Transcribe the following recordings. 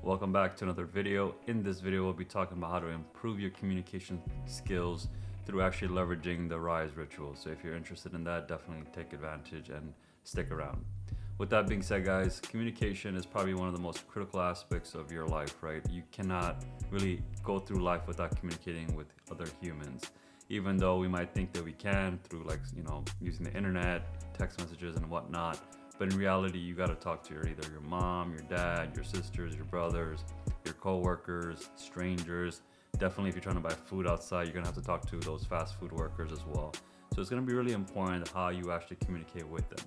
Welcome back to another video. In this video, we'll be talking about how to improve your communication skills through actually leveraging the RISE ritual. So if you're interested in that, definitely take advantage and stick around. With that being said, guys, communication is probably one of the most critical aspects of your life, right? You cannot really go through life without communicating with other humans. Even though we might think that we can through using the internet, text messages and whatnot. But in reality, you got to talk to either your mom, your dad, your sisters, your brothers, your co-workers, strangers. Definitely if you're trying to buy food outside, you're going to have to talk to those fast food workers as well. So it's going to be really important how you actually communicate with them.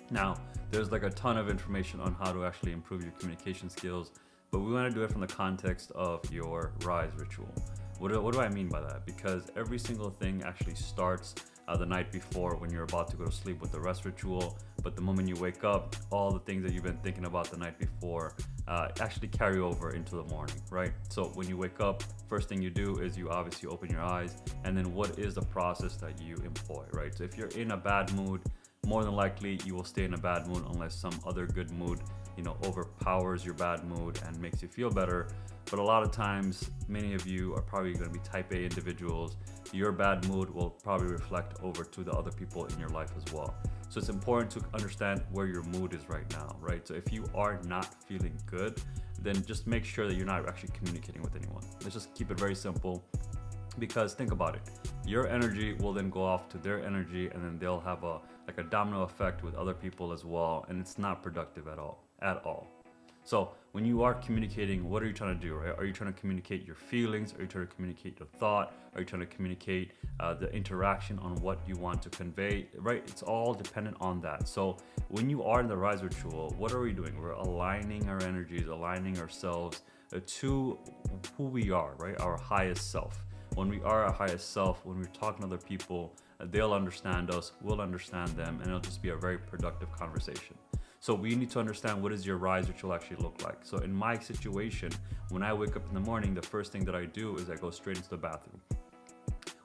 Now, there's like a ton of information on how to actually improve your communication skills, but we want to do it from the context of your RISE ritual. What do I mean by that? Because every single thing actually starts the night before when you're about to go to sleep with the rest ritual, but the moment you wake up, all the things that you've been thinking about the night before actually carry over into the morning, right? So when you wake up, first thing you do is you obviously open your eyes, and then what is the process that you employ, right? So if you're in a bad mood, more than likely you will stay in a bad mood unless some other good mood overpowers your bad mood and makes you feel better. But a lot of times, many of you are probably going to be type A individuals. Your bad mood will probably reflect over to the other people in your life as well. So it's important to understand where your mood is right now, right? So if you are not feeling good, then just make sure that you're not actually communicating with anyone. Let's just keep it very simple. Because think about it, your energy will then go off to their energy, and then they'll have a domino effect with other people as well, and it's not productive at all. So when you are communicating, what are you trying to do, right? Are you trying to communicate your feelings? Are you trying to communicate your thought? Are you trying to communicate the interaction on what you want to convey, right? It's all dependent on that. So when you are in the RISE ritual, what are we doing? We're aligning our energies, aligning ourselves to who we are, right? Our highest self. When we are our highest self, when we're talking to other people, they'll understand us, we'll understand them, and it'll just be a very productive conversation. So we need to understand, what does your RISE ritual actually look like? So in my situation, when I wake up in the morning, the first thing that I do is I go straight into the bathroom.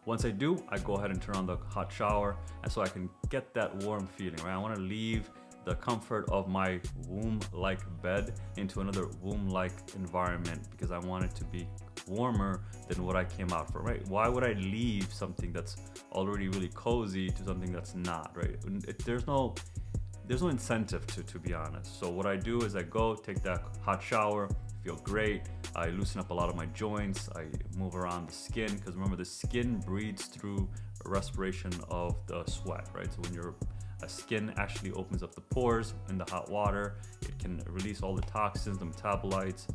Once I do, I go ahead and turn on the hot shower, and so I can get that warm feeling, right? I want to leave the comfort of my womb-like bed into another womb-like environment, because I want it to be warmer than what I came out from, right? Why would I leave something that's already really cozy to something that's not, right? There's no incentive to be honest. So what I do is I go take that hot shower, feel great. I loosen up a lot of my joints. I move around the skin, because remember, the skin breathes through respiration of the sweat, right? So when your skin actually opens up the pores in the hot water, it can release all the toxins, the metabolites,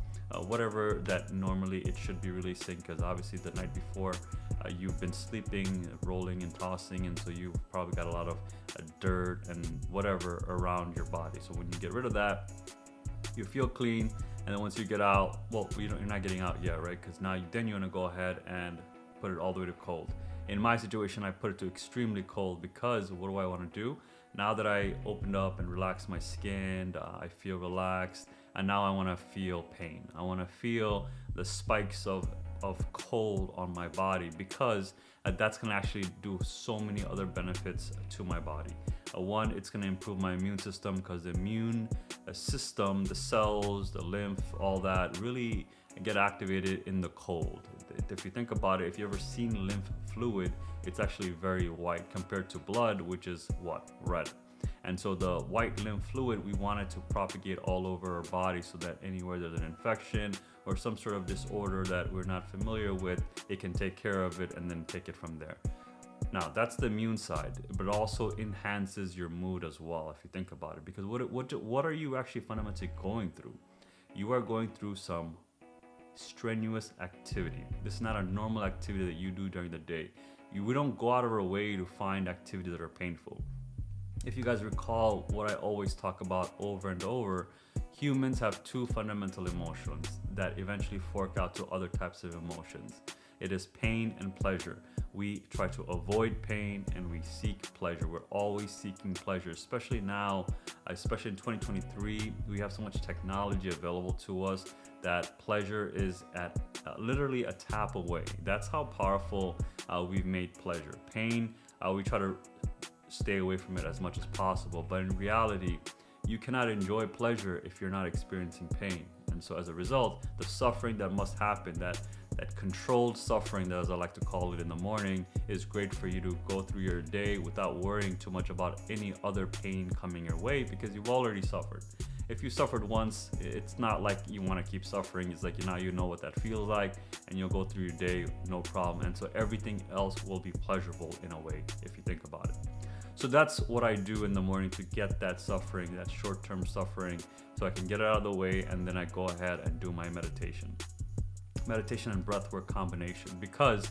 whatever that normally it should be releasing, because obviously the night before you've been sleeping, rolling and tossing, and so you've probably got a lot of dirt and whatever around your body. So when you get rid of that, you feel clean. And then once you get out, well, you're not getting out yet, right? Because now then you want to go ahead and put it all the way to cold. In my situation, I put it to extremely cold, because what do I want to do? Now that I opened up and relaxed my skin, I feel relaxed, and now I want to feel pain. I want to feel the spikes of cold on my body, because that's going to actually do so many other benefits to my body. One, it's going to improve my immune system, because the immune system, the cells, the lymph, all that really get activated in the cold. If you think about it, if you ever seen lymph fluid, it's actually very white compared to blood, which is what? Red. And so the white lymph fluid, we want it to propagate all over our body, so that anywhere there's an infection or some sort of disorder that we're not familiar with, it can take care of it and then take it from there. Now, that's the immune side, but it also enhances your mood as well, if you think about it. Because what are you actually fundamentally going through? You are going through some strenuous activity. This is not a normal activity that you do during the day. We don't go out of our way to find activities that are painful. If you guys recall what I always talk about over and over, humans have two fundamental emotions that eventually fork out to other types of emotions. It is pain and pleasure. We try to avoid pain and we seek pleasure. We're always seeking pleasure, especially now, especially in 2023. We have so much technology available to us that pleasure is at literally a tap away. That's how powerful we've made pleasure. Pain, we try to stay away from it as much as possible, but in reality, you cannot enjoy pleasure if you're not experiencing pain. And so as a result, the suffering that must happen, that controlled suffering, as I like to call it, in the morning, is great for you to go through your day without worrying too much about any other pain coming your way, because you've already suffered. If you suffered once, it's not like you want to keep suffering. It's like now you know what that feels like, and you'll go through your day no problem. And so everything else will be pleasurable in a way, if you think about it. So that's what I do in the morning to get that suffering, that short-term suffering, so I can get it out of the way, and then I go ahead and do my meditation and breathwork combination, because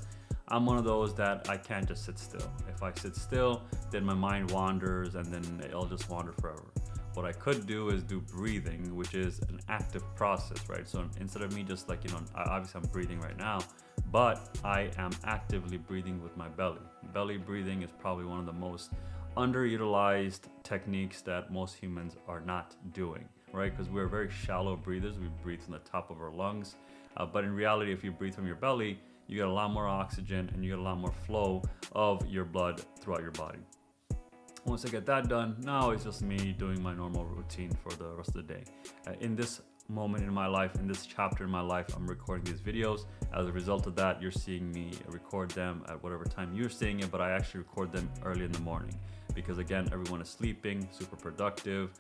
I'm one of those that I can't just sit still. If I sit still, then my mind wanders, and then it'll just wander forever. What I could do is do breathing, which is an active process, right? So instead of me just like, obviously I'm breathing right now, but I am actively breathing with my belly. Belly breathing is probably one of the most underutilized techniques that most humans are not doing, right? Because we're very shallow breathers. We breathe from the top of our lungs. But in reality, if you breathe from your belly, you get a lot more oxygen and you get a lot more flow of your blood throughout your body. Once I get that done, now it's just me doing my normal routine for the rest of the day. In this moment in my life, in this chapter in my life, I'm recording these videos. As a result of that, you're seeing me record them at whatever time you're seeing it, but I actually record them early in the morning because, again, everyone is sleeping, super productive.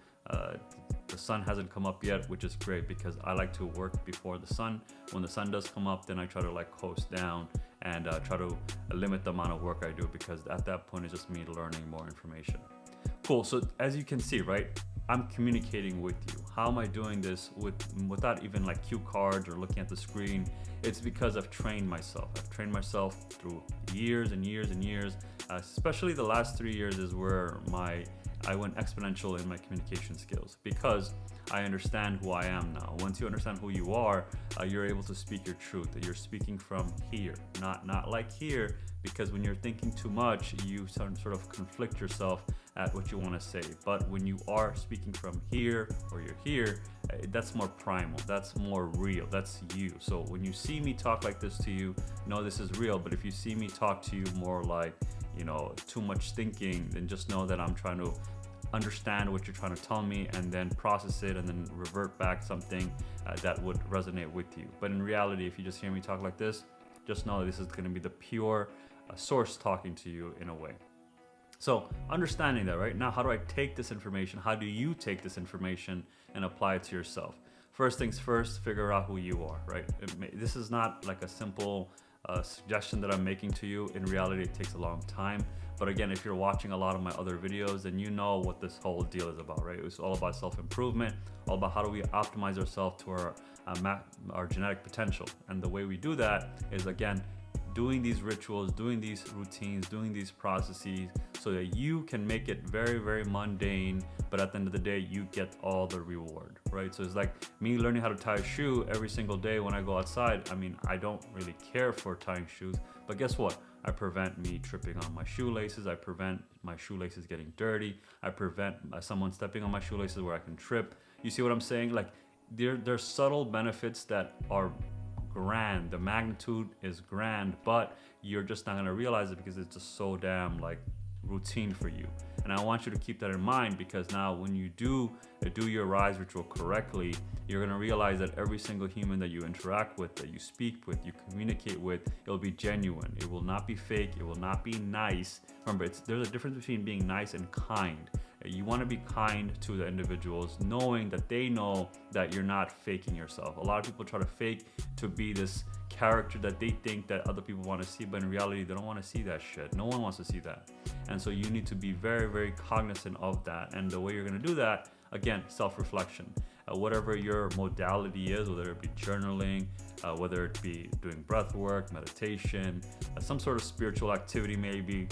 The sun hasn't come up yet, which is great because I like to work before the sun. When the sun does come up, then I try to coast down and try to limit the amount of work I do, because at that point it's just me learning more information. Cool. So as you can see, right, I'm communicating with you. How am I doing this without even cue cards or looking at the screen? It's because I've trained myself. I've trained myself through years and years and years. Especially the last 3 years is where I went exponential in my communication skills, because I understand who I am now. Once you understand who you are, you're able to speak your truth. You're speaking from here, not like here, because when you're thinking too much, you sort of conflict yourself at what you want to say. But when you are speaking from here, or you're here, that's more primal, that's more real, that's you. So when you see me talk like this to you, know this is real. But if you see me talk to you more like, too much thinking, then just know that I'm trying to understand what you're trying to tell me and then process it and then revert back something that would resonate with you. But in reality, if you just hear me talk like this, just know that this is going to be the pure source talking to you in a way. So understanding that, right now, how do I take this information? How do you take this information and apply it to yourself? First things first, figure out who you are, right? This is not like a simple suggestion that I'm making to you. In reality, it takes a long time. But again, if you're watching a lot of my other videos, then you know what this whole deal is about, right? It's all about self-improvement, all about how do we optimize ourselves to our genetic potential. And the way we do that is, again, doing these rituals, doing these routines, doing these processes so that you can make it very, very mundane, but at the end of the day, you get all the reward, right? So it's like me learning how to tie a shoe every single day when I go outside. I mean, I don't really care for tying shoes, but guess what? I prevent me tripping on my shoelaces. I prevent my shoelaces getting dirty. I prevent someone stepping on my shoelaces where I can trip. You see what I'm saying? Like there's subtle benefits that are grand. The magnitude is grand, but you're just not gonna realize it because it's just so damn routine for you. And I want you to keep that in mind, because now when you do your rise ritual correctly, you're gonna realize that every single human that you interact with, that you speak with, you communicate with, it'll be genuine. It will not be fake. It will not be nice. Remember, there's a difference between being nice and kind. You want to be kind to the individuals, knowing that they know that you're not faking yourself. A lot of people try to fake to be this character that they think that other people want to see, but in reality, they don't want to see that shit. No one wants to see that. And so you need to be very, very cognizant of that. And the way you're going to do that, again, self-reflection. Whatever your modality is, whether it be journaling, whether it be doing breath work, meditation, some sort of spiritual activity maybe,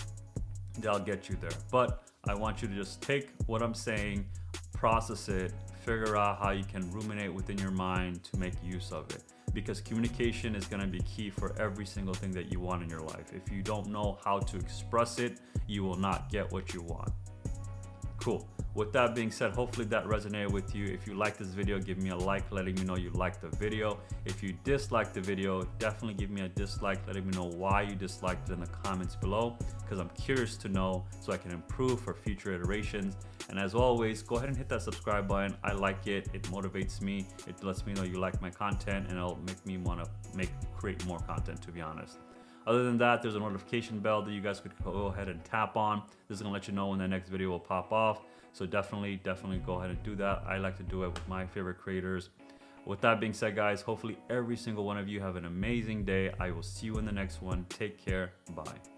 they'll get you there. But I want you to just take what I'm saying, process it, figure out how you can ruminate within your mind to make use of it. Because communication is going to be key for every single thing that you want in your life. If you don't know how to express it, you will not get what you want. Cool. With that being said, hopefully that resonated with you. If you like this video, give me a like, letting me know you like the video. If you dislike the video, definitely give me a dislike, letting me know why you disliked it in the comments below, because I'm curious to know so I can improve for future iterations. And as always, go ahead and hit that subscribe button. I like it. It motivates me. It lets me know you like my content, and it'll make me want to create more content, to be honest. Other than that, there's a notification bell that you guys could go ahead and tap on. This is gonna let you know when the next video will pop off. So definitely go ahead and do that. I like to do it with my favorite creators. With that being said, guys, hopefully every single one of you have an amazing day. I will see you in the next one. Take care. Bye.